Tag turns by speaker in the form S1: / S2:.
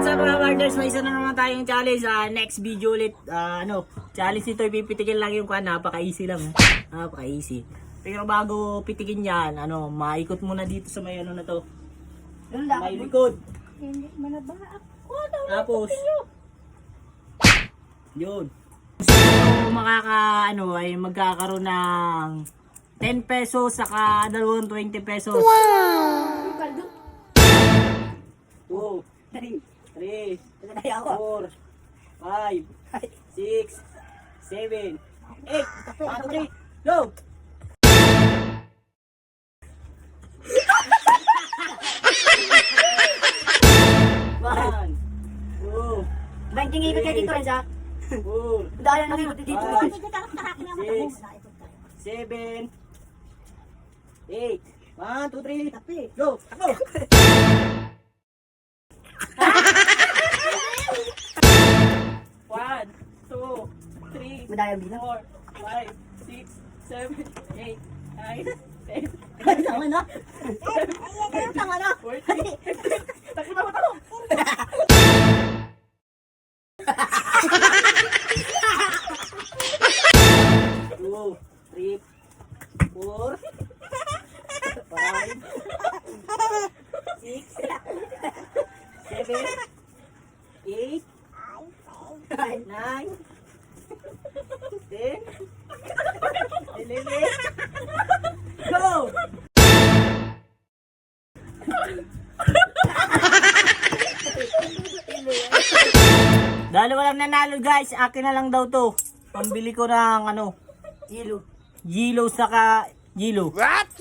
S1: What's up mga partners? May isa na naman tayong challenge. Next video ulit. Challenge ito, ipipitikin lang yung kuha. Napaka-easy lang. Napaka-easy. Pero bago pitikin yan, maikot muna dito sa may na to. May likod.
S2: Hindi manaba ako.
S1: Tapos, yun. So, ay magkakaroon ng 10 pesos saka dalawang 20 pesos.
S2: Wow!
S1: 2, 3, 4, 5, 6, 7, 8, 3, go! One, two,
S2: Banting ikot ka dito rin sa.
S1: 4,
S2: Dahil nang ikot dito.
S1: 6, 7, 8, 1, 2, 3, go! Ako! 1, 2, 3,
S2: Madaya bilang.
S1: 4, 5, 6, 7, 8, 9, 10,
S2: Tama na. Tama na.
S1: 14. Takbo na mo. 2, 3, 4, 5, 6, 7, 8, 9, 10, 11, go! Dahil walang nanalo guys, akin na lang daw to. Pambili ko ng
S2: Yelo.
S1: Gilo saka Gilo.
S2: What?